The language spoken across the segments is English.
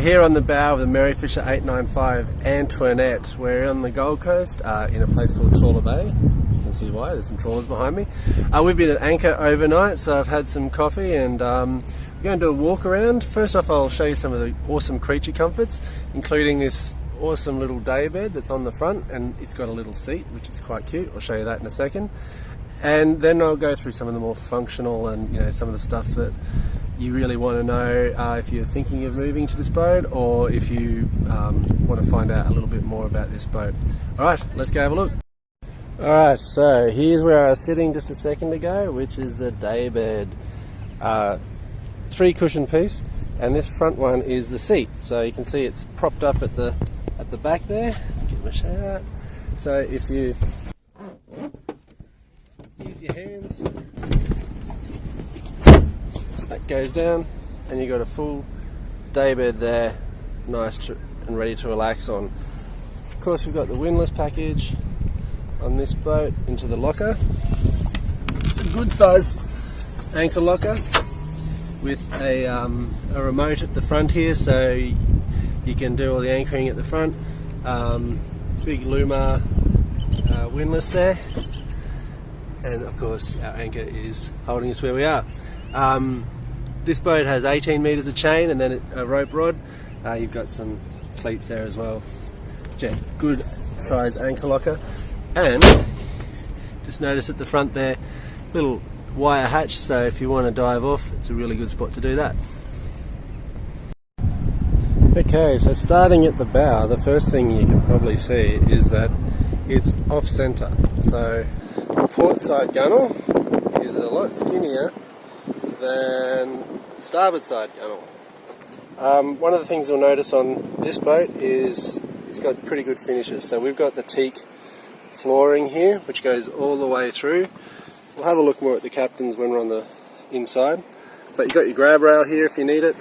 here on the bow of the Merry Fisher 895 Antoinette. We're on the Gold Coast in a place called Trawler Bay. You can see why, there's some trawlers behind me. We've been at anchor overnight, so I've had some coffee and we're going to do a walk around. First off, I'll show you some of the awesome creature comforts, including this awesome little day bed that's on the front, and it's got a little seat which is quite cute. I'll show you that in a second. And then I'll go through some of the more functional and some of the stuff that you really want to know if you're thinking of moving to this boat, or if you want to find out a little bit more about this boat. Alright, let's go have a look. Alright, so here's where I was sitting just a second ago, which is the day bed. 3 cushion piece, and this front one is the seat. So you can see it's propped up at the back there. Give my shout out. So if you use your hands, that goes down and you've got a full day bed there, nice and ready to relax on. Of course, we've got the Windlass package on this boat into the locker. It's a good size anchor locker with a remote at the front here, so you can do all the anchoring at the front. Big Luma windlass there, and of course our anchor is holding us where we are. This boat has 18 metres of chain and then a rope rod. You've got some cleats there as well. Yeah, good size anchor locker. And just notice at the front there, little wire hatch, so if you want to dive off, it's a really good spot to do that. Okay, so starting at the bow, the first thing you can probably see is that it's off centre. So the port side gunnel is a lot skinnier than the starboard side gunnel. One of the things you'll notice on this boat is it's got pretty good finishes. So we've got the teak flooring here, which goes all the way through. We'll have a look more at the captains when we're on the inside. But you've got your grab rail here if you need it,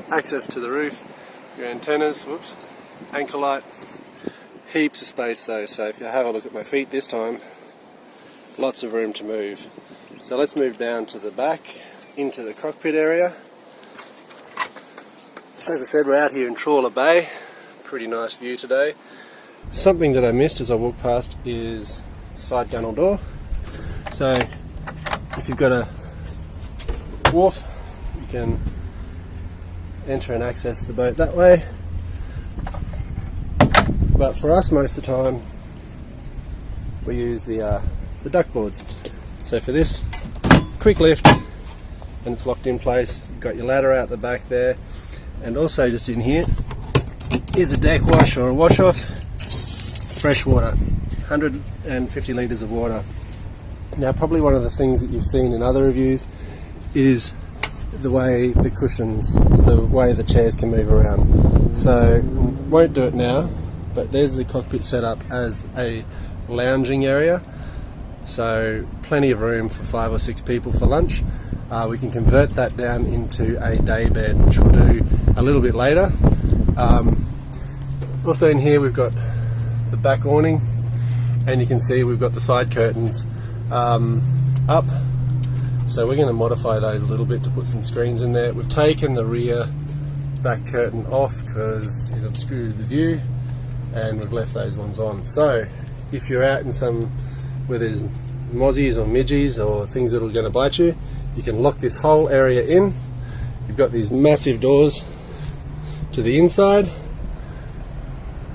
access to the roof, your antennas, whoops, anchor light, heaps of space though, so if you have a look at my feet this time, lots of room to move. So let's move down to the back, into the cockpit area. So as I said, we're out here in Trawler Bay, pretty nice view today. Something that I missed as I walked past is side gunnel door. So if you've got a wharf, you can enter and access the boat that way. But for us, most of the time, we use the duck boards. So for this, quick lift, and it's locked in place. You've got your ladder out the back there, and also just in here is a deck wash or a wash off. Fresh water, 150 litres of water. Now, probably one of the things that you've seen in other reviews is the way the cushions, the way the chairs can move around. So, won't do it now, but there's the cockpit set up as a lounging area. So, plenty of room for 5 or 6 people for lunch. We can convert that down into a day bed, which we'll do a little bit later. Also in here we've got the back awning, and you can see we've got the side curtains up. So we're going to modify those a little bit to put some screens in there. We've taken the rear back curtain off because it obscured the view, and we've left those ones on. So if you're out in some where there's mozzies or midgies or things that are going to bite you, you can lock this whole area in. You've got these massive doors to the inside,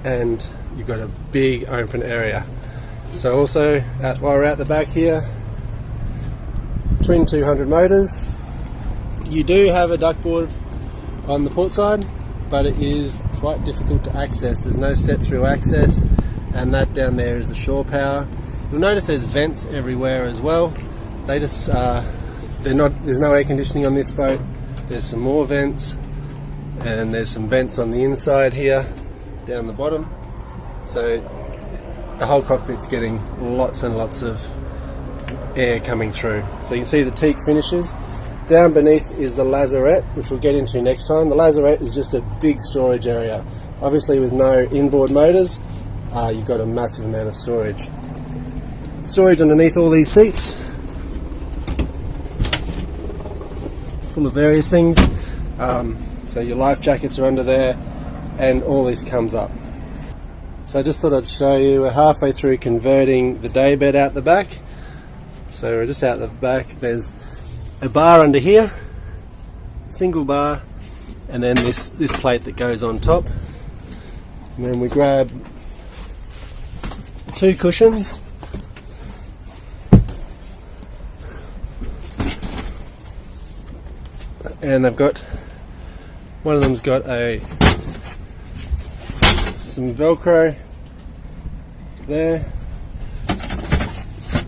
and you've got a big open area. So also, while we're out the back here, twin 200 motors. You do have a duckboard on the port side, but it is quite difficult to access. There's no step through access, and that down there is the shore power. You'll notice there's vents everywhere as well. They just there's no air conditioning on this boat. There's some more vents, and there's some vents on the inside here down the bottom. So the whole cockpit's getting lots and lots of air coming through. So you can see the teak finishes. Down beneath is the lazarette, which we'll get into next time. The lazarette is just a big storage area. Obviously with no inboard motors, you've got a massive amount of storage. Storage underneath all these seats, full of various things. So your life jackets are under there, and all this comes up. So I just thought I'd show you, we're halfway through converting the daybed out the back. So we're just out the back, there's a bar under here, single bar, and then this plate that goes on top. And then we grab 2 cushions. And they've got, one of them's got some Velcro there,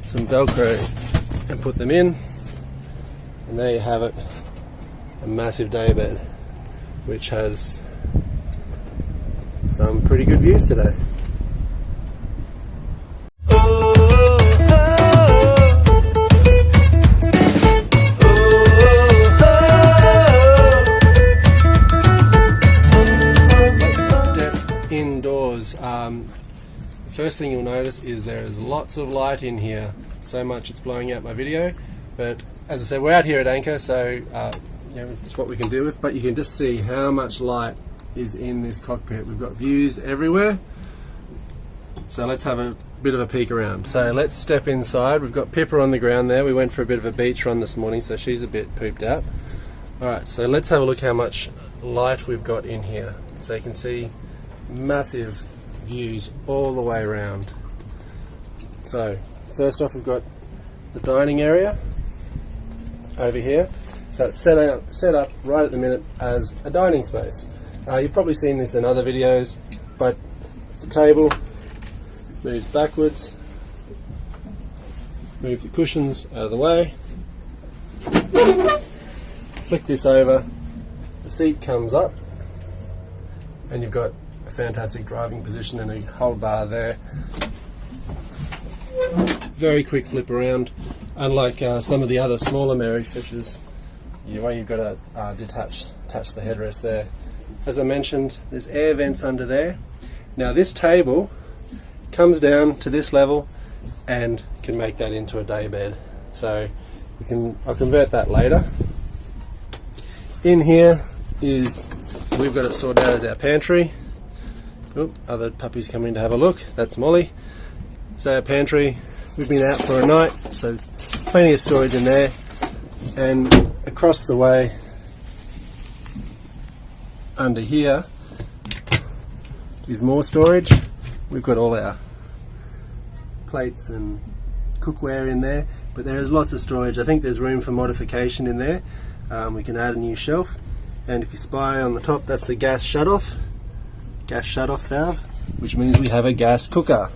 some Velcro, and put them in, and there you have it, a massive daybed which has some pretty good views today. Indoors, first thing you'll notice is there is lots of light in here, so much it's blowing out my video, but as I said, we're out here at anchor, so it's what we can deal with, but you can just see how much light is in this cockpit. We've got views everywhere, so let's have a bit of a peek around. So let's step inside. We've got Pippa on the ground there. We went for a bit of a beach run this morning, so she's a bit pooped out. Alright, so let's have a look how much light we've got in here. So you can see massive views all the way around. So first off, we've got the dining area over here. So it's set up right at the minute as a dining space. You've probably seen this in other videos, but the table moves backwards, move the cushions out of the way, flick this over, the seat comes up, and you've got a fantastic driving position and a hold bar there. Very quick flip around, unlike some of the other smaller Merry Fishers, you've got to attach the headrest there. As I mentioned, there's air vents under there. Now this table comes down to this level and can make that into a daybed. So I'll convert that later. In here we've got it sorted out as our pantry. Oop, other puppies coming to have a look. That's Molly. So our pantry, we've been out for a night, so there's plenty of storage in there. And across the way, under here, is more storage. We've got all our plates and cookware in there, but there is lots of storage. I think there's room for modification in there. We can add a new shelf, and if you spy on the top, that's the gas shutoff valve, which means we have a gas cooker.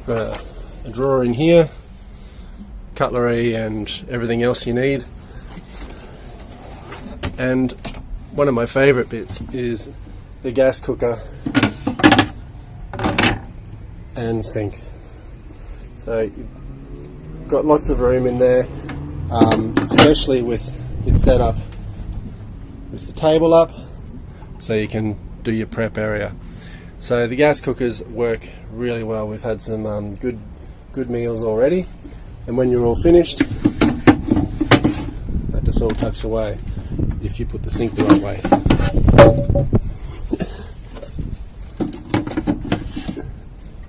Got a drawer in here, cutlery and everything else you need. And one of my favourite bits is the gas cooker and sink. So you've got lots of room in there, especially with it set up with the table up, so you can do your prep area. So the gas cookers work really well. We've had some good meals already, and when you're all finished, that just all tucks away if you put the sink the right way.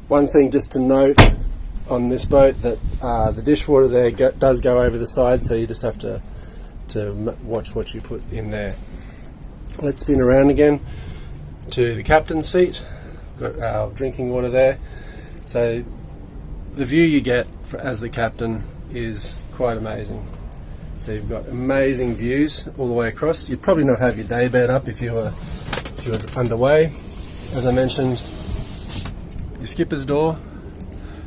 One thing just to note on this boat, that the dishwater there does go over the side, so you just have to watch what you put in there. Let's spin around again to the captain's seat. Got our drinking water there. So the view you get as the captain is quite amazing. So you've got amazing views all the way across. You'd probably not have your daybed up if you were underway. As I mentioned, your skipper's door,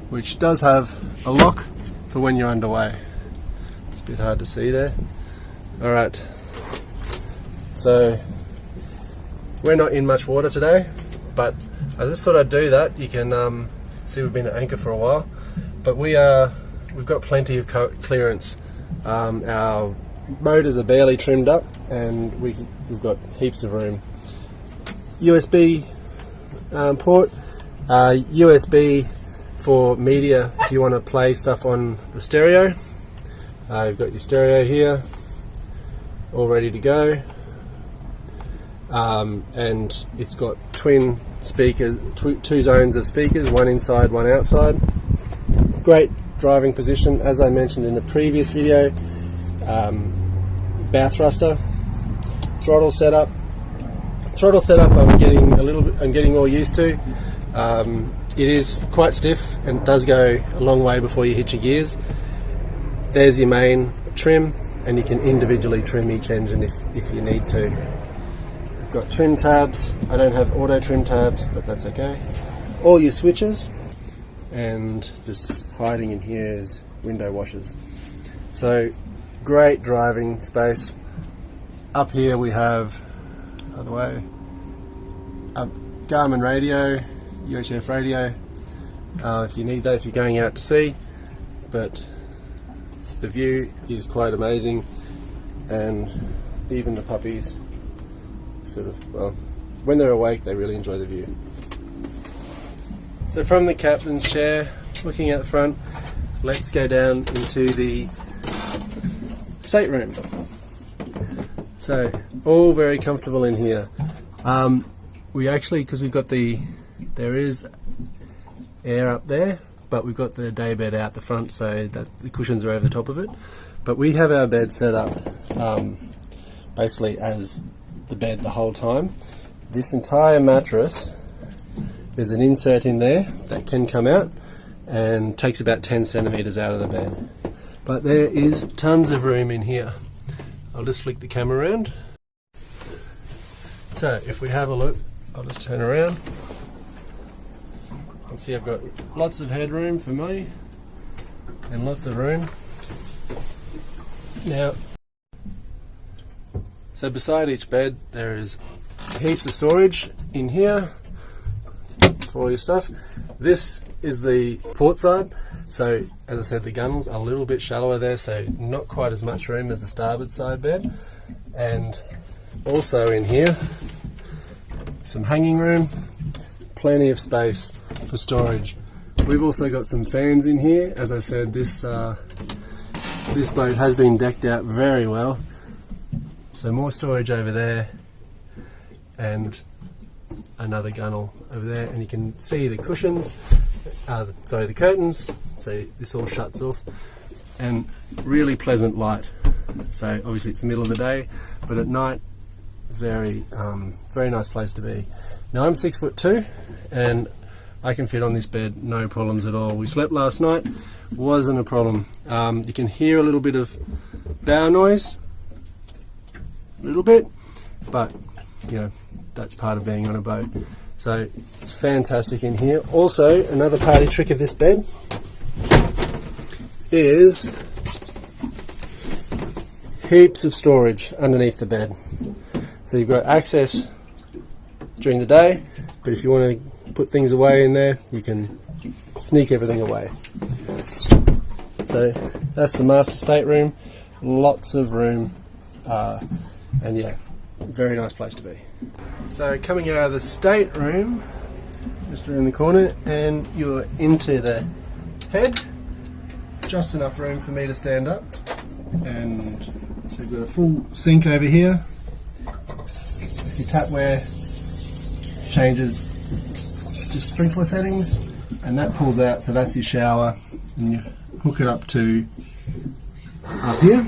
which does have a lock for when you're underway. It's a bit hard to see there. Alright, so we're not in much water today, but I just thought I'd do that. You can see we've been at anchor for a while, but we've got plenty of clearance. Our motors are barely trimmed up, and we've got heaps of room. USB port, USB for media if you want to play stuff on the stereo. You've got your stereo here, all ready to go. and it's got twin speakers, two zones of speakers, one inside, one outside. Great driving position, as I mentioned in the previous video. Bow thruster, throttle setup. I'm getting more used to. It is quite stiff and does go a long way before you hit your gears. There's your main trim, and you can individually trim each engine if you need to. You've got trim tabs. I don't have auto trim tabs, but that's okay. All your switches, and just hiding in here is window washers. So great driving space. Up here we have, by the way, a Garmin radio, UHF radio, if you need that if you're going out to sea. But the view is quite amazing, and even the puppies well, when they're awake they really enjoy the view. So from the captain's chair, looking at the front, let's go down into the stateroom. So all very comfortable in here. We actually, because we've got there is air up there, but we've got the day bed out the front, so that the cushions are over the top of it. But we have our bed set up basically as the bed the whole time. This entire mattress, there's an insert in there that can come out and takes about 10 centimeters out of the bed. But there is tons of room in here. I'll just flick the camera around. So if we have a look, I'll just turn around. You can see I've got lots of headroom for me and lots of room. Now, so beside each bed there is heaps of storage in here for all your stuff. This is the port side. So as I said, the gunnels are a little bit shallower there, so not quite as much room as the starboard side bed. And also in here, some hanging room, plenty of space for storage. We've also got some fans in here. As I said, this boat has been decked out very well. So more storage over there, and another gunnel over there, and you can see the cushions, the curtains, so this all shuts off, and really pleasant light. So obviously it's the middle of the day, but at night, very nice place to be. Now I'm 6'2", and I can fit on this bed no problems at all. We slept last night, wasn't a problem. You can hear a little bit of bow noise, a little bit, but you know, that's part of being on a boat. So it's fantastic in here. Also, another party trick of this bed is heaps of storage underneath the bed. So you've got access during the day, but if you want to put things away in there, you can sneak everything away. So that's the master stateroom. Lots of room, and yeah, very nice place to be. So coming out of the stateroom, just around the corner, and you're into the head. Just enough room for me to stand up, and so you've got a full sink over here. Your tapware changes to sprinkler settings, and that pulls out, so that's your shower, and you hook it up to up here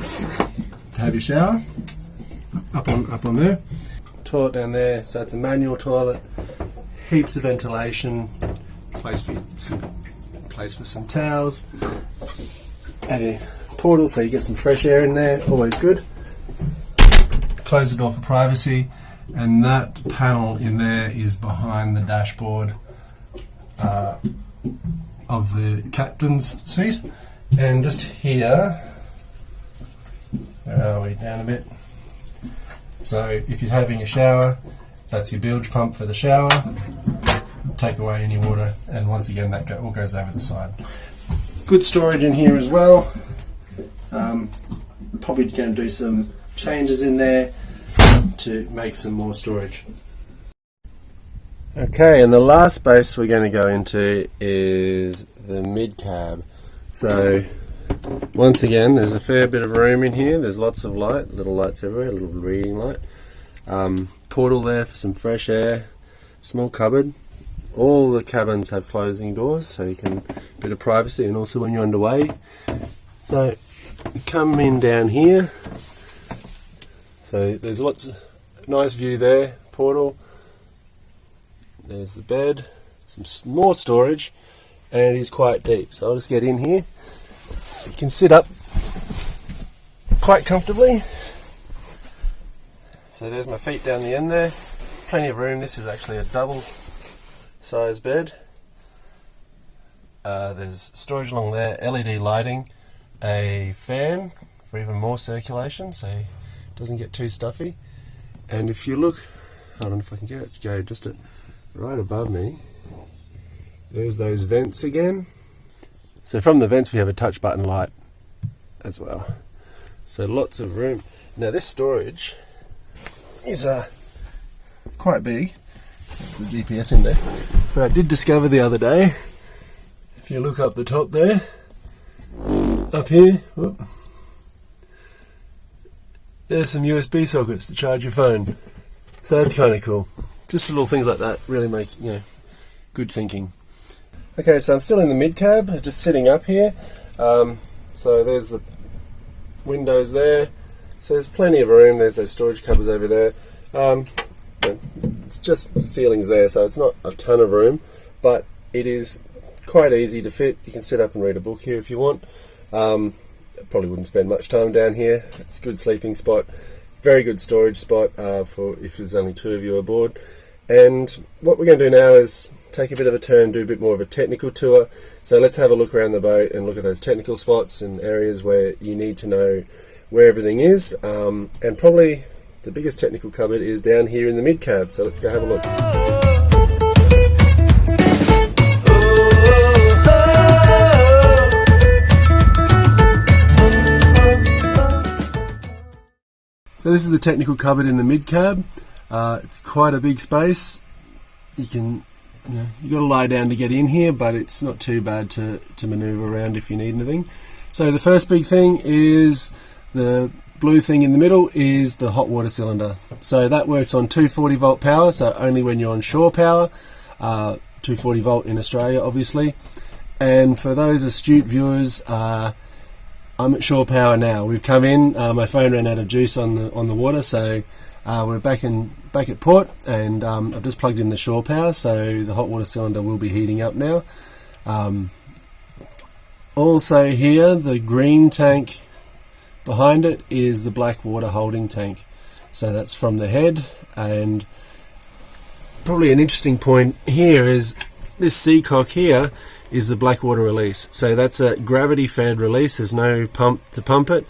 to have your shower up on there. Toilet down there, so it's a manual toilet, heaps of ventilation, place for some towels, and a portal so you get some fresh air in there, always good. Close the door for privacy, and that panel in there is behind the dashboard of the captain's seat. And just here, where are we, down a bit, so if you're having a shower, that's your bilge pump for the shower, take away any water, and once again that all goes over the side. Good storage in here as well. Probably going to do some changes in there to make some more storage. Okay, and the last space we're going to go into is the mid cab. So once again, there's a fair bit of room in here. There's lots of light, little lights everywhere, a little reading light. Portal there for some fresh air, small cupboard. All the cabins have closing doors, so you can a bit of privacy, and also when you're underway. So you come in down here. So there's lots of nice view there. Portal. There's the bed. Some more storage, and it is quite deep. So I'll just get in here. You can sit up quite comfortably. So there's my feet down the end there. Plenty of room. This is actually a double size bed. There's storage along there, LED lighting, a fan for even more circulation so it doesn't get too stuffy. And if you look, I don't know if I can get it to go just right above me, there's those vents again. So from the vents we have a touch button light as well. So lots of room. Now this storage is quite big. The GPS in there. But I did discover the other day, if you look up the top there, up here, whoop, there's some USB sockets to charge your phone. So that's kind of cool. Just little things like that really make, good thinking. Okay, so I'm still in the mid cab, just sitting up here. So there's the windows there. So there's plenty of room. There's those storage cupboards over there. It's just ceilings there, so it's not a ton of room, but it is quite easy to fit. You can sit up and read a book here if you want. Probably wouldn't spend much time down here. It's a good sleeping spot, very good storage spot for if there's only two of you aboard. And what we're going to do now is take a bit of a turn, do a bit more of a technical tour. So let's have a look around the boat and look at those technical spots and areas where you need to know where everything is, and probably the biggest technical cupboard is down here in the mid cab, so let's go have a look. So this is the technical cupboard in the mid cab. It's quite a big space. You can, you got to lie down to get in here, but it's not too bad to manoeuvre around if you need anything. So the first big thing is the blue thing in the middle is the hot water cylinder. So that works on 240 volt power, so only when you're on shore power, 240 volt in Australia obviously. And for those astute viewers, I'm at shore power now. We've come in, my phone ran out of juice on the water, so we're back at port, and I've just plugged in the shore power, so the hot water cylinder will be heating up now. Also here, the green tank behind it is the black water holding tank. So that's from the head. And probably an interesting point here is this seacock here is the black water release. So that's a gravity fed release. There's no pump to pump it.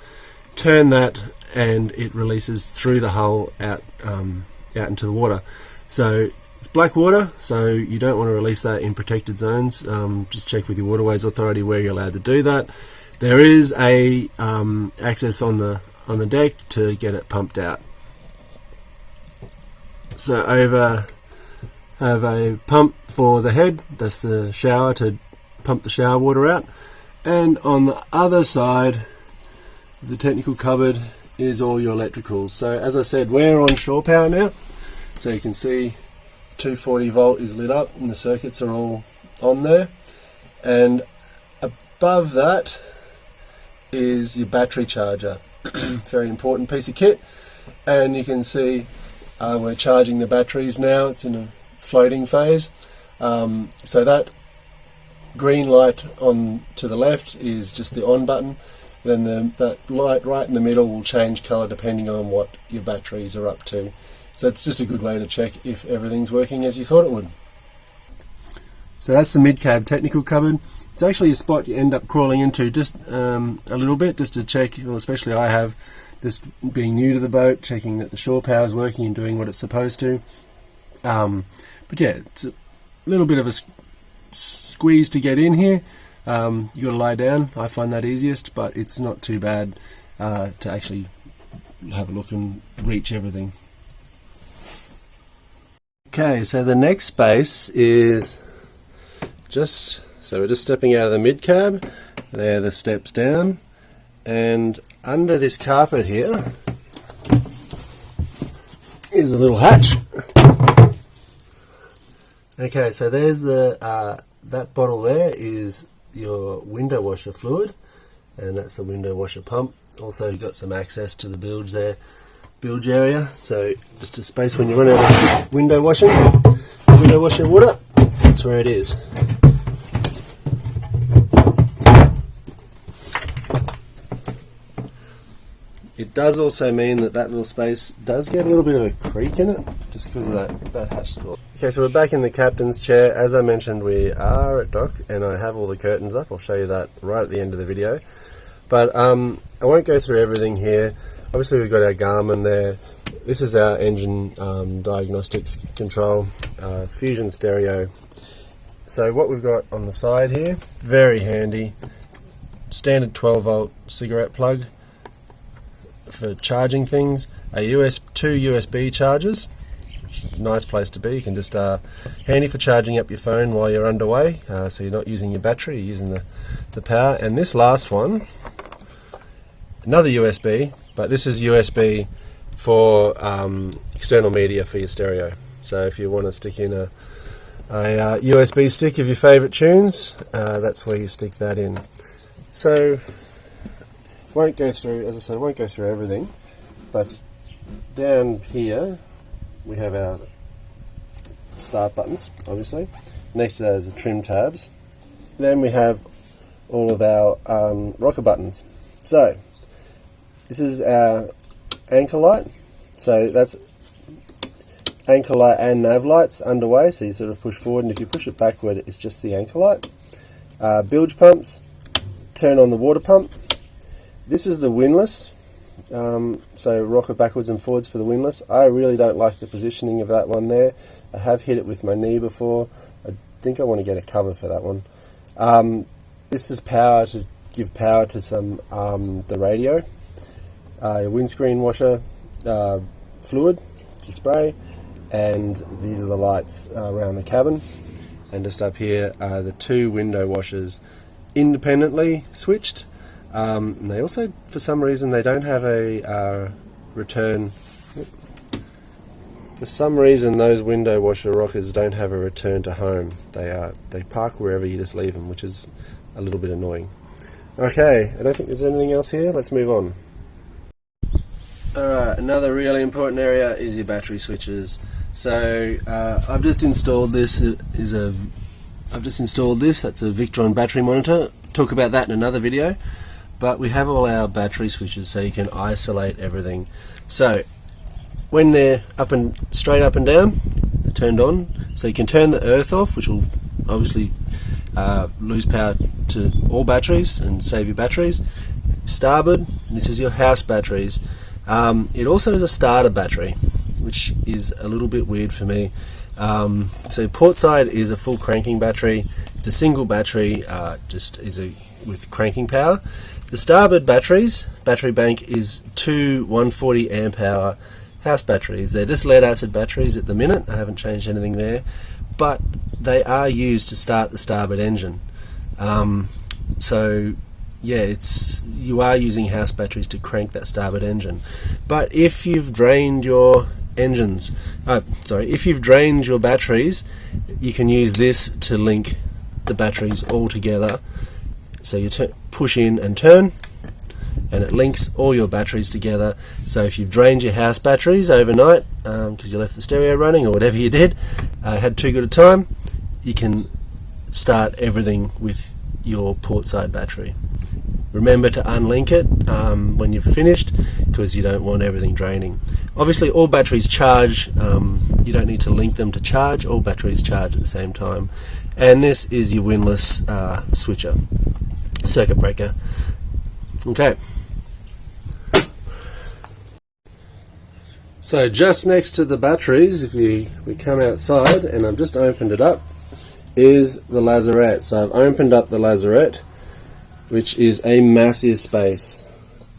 Turn that and it releases through the hull out into the water. So it's black water, so you don't want to release that in protected zones. Just check with your Waterways Authority where you're allowed to do that. There is a access on the deck to get it pumped out. So over have a pump for the head, that's the shower to pump the shower water out. And on the other side, the technical cupboard is all your electricals. So as I said, we're on shore power now. So you can see 240 volt is lit up and the circuits are all on there. And above that is your battery charger. Very important piece of kit. And you can see we're charging the batteries now. It's in a floating phase. So that green light on to the left is just the on button. Then that light right in the middle will change colour depending on what your batteries are up to. So it's just a good way to check if everything's working as you thought it would. So that's the mid-cab technical cupboard. It's actually a spot you end up crawling into just a little bit, just to check, well, especially I have, just being new to the boat, checking that the shore power is working and doing what it's supposed to. But yeah, it's a little bit of a squeeze to get in here. You got to lie down. I find that easiest, but it's not too bad to actually have a look and reach everything. Okay, so the next space is so we're just stepping out of the mid cab. There are the steps down, and under this carpet here Here's a little hatch. Okay, so there's the that bottle there is your window washer fluid, and that's the window washer pump. Also got some access to the bilge there, bilge area, so just a space when you run out of window washing water, that's where it is. It does also mean that little space does get a little bit of a creak in it, just because of that hatch door. Okay, so we're back in the captain's chair. As I mentioned, we are at dock, and I have all the curtains up. I'll show you that right at the end of the video. But I won't go through everything here. Obviously, we've got our Garmin there. This is our engine diagnostics control, fusion stereo. So what we've got on the side here, very handy, standard 12 volt cigarette plug for charging things, two USB chargers, which is a nice place to be. You can just handy for charging up your phone while you're underway, so you're not using your battery, you're using the power. And this last one, another USB, but this is USB for external media for your stereo. So if you want to stick in a USB stick of your favourite tunes, that's where you stick that in. So won't go through, as I said, won't go through everything, but down here we have our start buttons, obviously. Next to that is the trim tabs. Then we have all of our rocker buttons. So this is our anchor light. So that's anchor light and nav lights underway, so you sort of push forward, and if you push it backward it's just the anchor light. Bilge pumps, turn on the water pump. This is the windlass, so rocker backwards and forwards for the windlass. I really don't like the positioning of that one there. I have hit it with my knee before. I think I want to get a cover for that one. This is power to give power to some the radio. Your windscreen washer fluid to spray, and these are the lights around the cabin. And just up here are the two window washers independently switched. And they also, for some reason, they don't have a return. For some reason, those window washer rockers don't have a return to home. They park wherever you just leave them, which is a little bit annoying. Okay, I don't think there's anything else here. Let's move on. Alright, another really important area is your battery switches. So I've just installed this. That's a Victron battery monitor. Talk about that in another video. But we have all our battery switches, so you can isolate everything. So when they're straight up and down, they're turned on. So you can turn the earth off, which will obviously lose power to all batteries and save your batteries. Starboard, this is your house batteries. It also is a starter battery, which is a little bit weird for me. So port side is a full cranking battery. It's a single battery, with cranking power. The starboard battery bank is two 140 amp hour house batteries. They're just lead acid batteries at the minute. I haven't changed anything there, but they are used to start the starboard engine. So yeah, you are using house batteries to crank that starboard engine. But if you've drained your if you've drained your batteries, you can use this to link the batteries all together. So you push in and turn, and it links all your batteries together. So if you've drained your house batteries overnight because you left the stereo running or whatever you did, had too good a time, you can start everything with your port side battery. Remember to unlink it when you've finished, because you don't want everything draining. Obviously all batteries charge, you don't need to link them to charge, all batteries charge at the same time. And this is your windlass switcher, circuit breaker. Okay. So just next to the batteries, if we come outside, and I've just opened it up, is the lazarette. So I've opened up the lazarette, which is a massive space,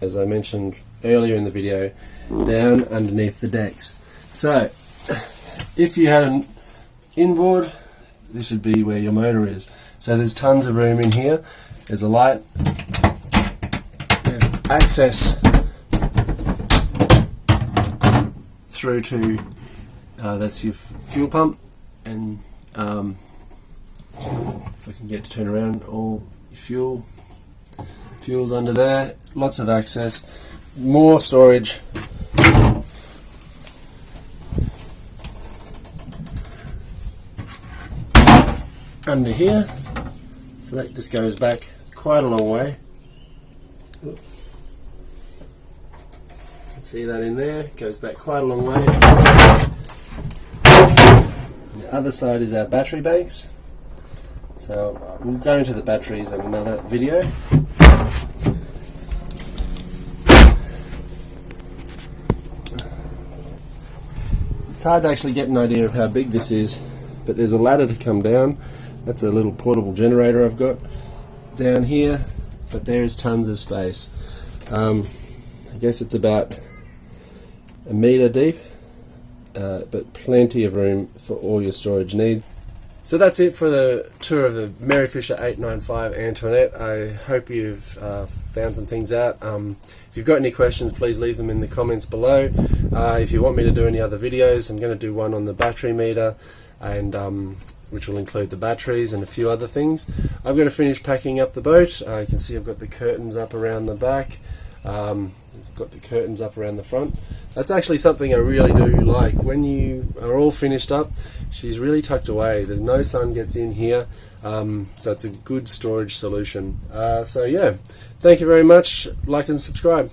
as I mentioned earlier in the video, down underneath the decks. So if you had an inboard, this would be where your motor is. So there's tons of room in here. There's a light, there's access through to that's your fuel pump, and if I can get to turn around, all your fuel's under there. Lots of access, more storage. Under here, so that just goes back quite a long way. See that in there, goes back quite a long way. On the other side is our battery banks. So we'll go into the batteries in another video. It's hard to actually get an idea of how big this is, but there's a ladder to come down. That's a little portable generator I've got down here, but there is tons of space. I guess it's about a metre deep, but plenty of room for all your storage needs. So that's it for the tour of the Merry Fisher 895 Antoinette. I hope you've found some things out. If you've got any questions, please leave them in the comments below. If you want me to do any other videos, I'm going to do one on the battery meter, and which will include the batteries and a few other things. I've got to finish packing up the boat. You can see I've got the curtains up around the back. I've got the curtains up around the front. That's actually something I really do like. When you are all finished up, she's really tucked away. There's no sun gets in here, so it's a good storage solution. So yeah, thank you very much. Like and subscribe.